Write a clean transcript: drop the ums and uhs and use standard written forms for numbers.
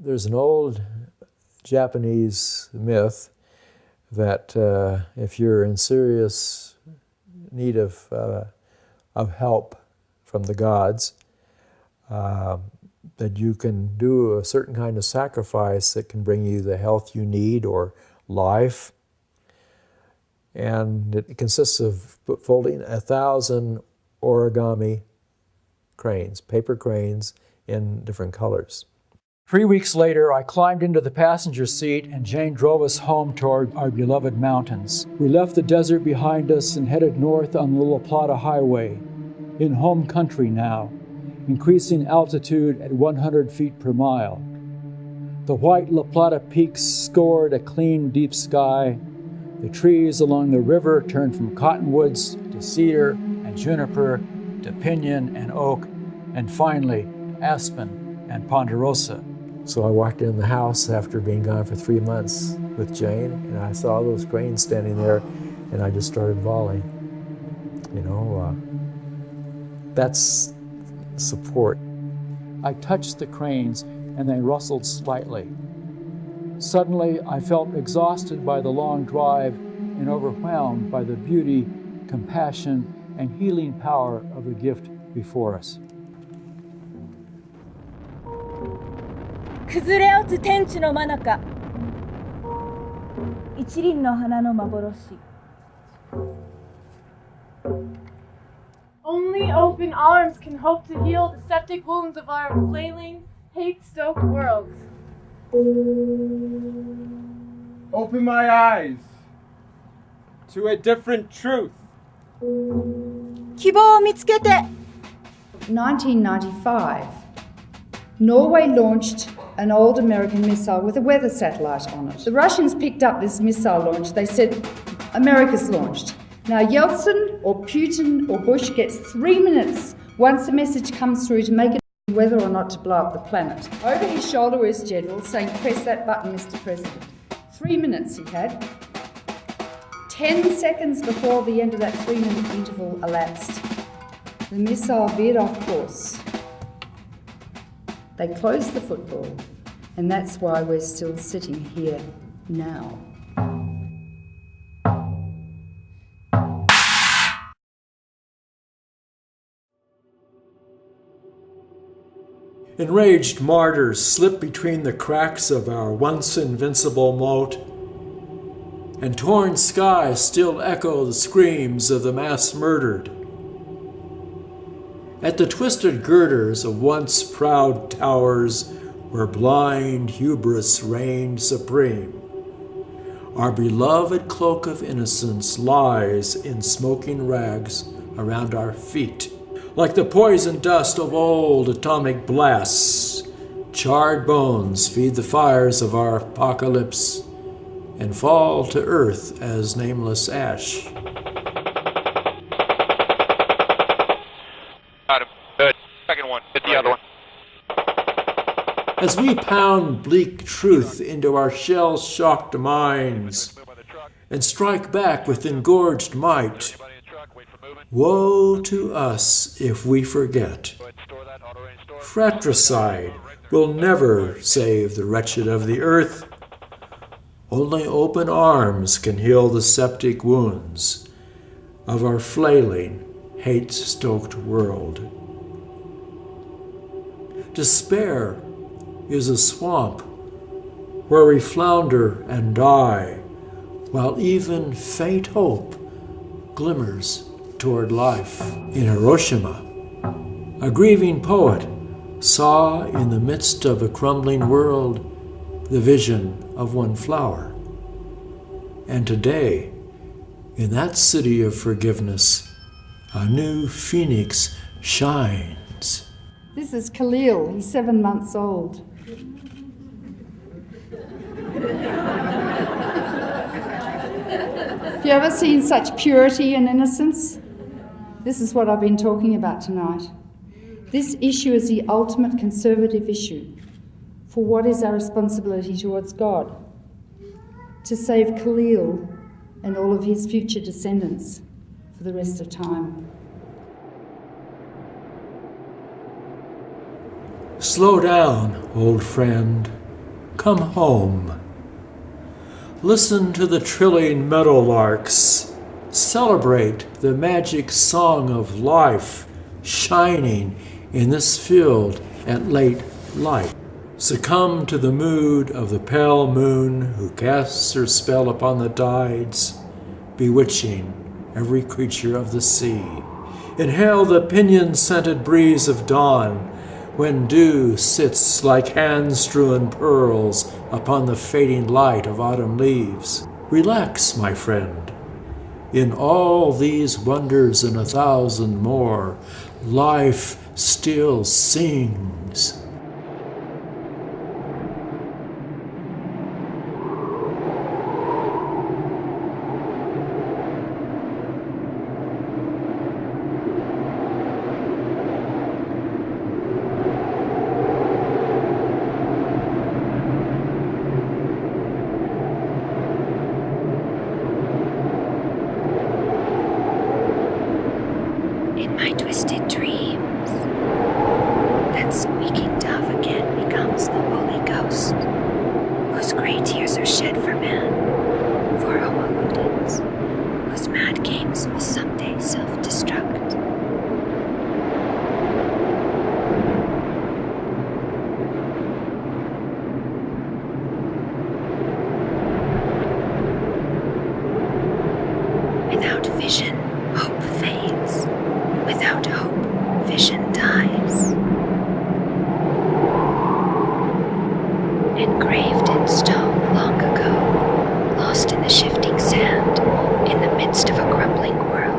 There's an old Japanese myth that if you're in serious need of help from the gods, that you can do a certain kind of sacrifice that can bring you the health you need or life. And it consists of folding 1,000 origami cranes, paper cranes in different colors. 3 weeks later, I climbed into the passenger seat and Jane drove us home toward our beloved mountains. We left the desert behind us and headed north on the La Plata Highway, in home country now, increasing altitude at 100 feet per mile. The white La Plata peaks scored a clean, deep sky. The trees along the river turned from cottonwoods to cedar and juniper to pinyon and oak, and finally aspen and ponderosa. So I walked in the house after being gone for 3 months with Jane, and I saw those cranes standing there, and I just started bawling. That's support. I touched the cranes, and they rustled slightly. Suddenly, I felt exhausted by the long drive and overwhelmed by the beauty, compassion, and healing power of the gift before us. 崩れ落ち天地の真中、一輪の花の幻。 Only open arms can hope to heal the septic wounds of our flailing, hate-stoked world. Open my eyes to a different truth. 希望を見つけて。 1995, Norway launched an old American missile with a weather satellite on it. The Russians picked up this missile launch. They said, America's launched. Now Yeltsin or Putin or Bush gets 3 minutes once a message comes through to make it whether or not to blow up the planet. Over his shoulder is General saying, press that button, Mr. President. 3 minutes he had. 10 seconds before the end of that 3-minute interval elapsed, the missile veered off course. They closed the football, and that's why we're still sitting here now. Enraged martyrs slip between the cracks of our once invincible moat, and torn skies still echo the screams of the mass murdered. At the twisted girders of once proud towers where blind hubris reigned supreme, our beloved cloak of innocence lies in smoking rags around our feet. Like the poison dust of old atomic blasts, charred bones feed the fires of our apocalypse and fall to earth as nameless ash. Good. Second one. Hit the other one. As we pound bleak truth into our shell-shocked minds and strike back with engorged might, woe to us if we forget. Fratricide will never save the wretched of the earth. Only open arms can heal the septic wounds of our flailing, hate-stoked world. Despair is a swamp where we flounder and die, while even faint hope glimmers toward life. In Hiroshima, a grieving poet saw in the midst of a crumbling world the vision of one flower. And today, in that city of forgiveness, a new phoenix shines. This is Khalil. He's 7 months old. Have you ever seen such purity and innocence? This is what I've been talking about tonight. This issue is the ultimate conservative issue. For what is our responsibility towards God? To save Khalil and all of his future descendants for the rest of time. Slow down, old friend. come home. Listen to the trilling meadowlarks. Celebrate the magic song of life shining in this field at late light. Succumb to the mood of the pale moon who casts her spell upon the tides, bewitching every creature of the sea. Inhale the pinion-scented breeze of dawn when dew sits like hand-strewn pearls upon the fading light of autumn leaves. Relax, my friend. In all these wonders and 1,000 more, life still sings. In my twisted dreams, that squeaking dove again becomes the Holy Ghost, whose great tears are shed for man, for Homo ludens, whose mad games will someday self-destruct. Without vision, hope fades. Without hope, vision dies. Engraved in stone long ago, lost in the shifting sand, in the midst of a crumbling world,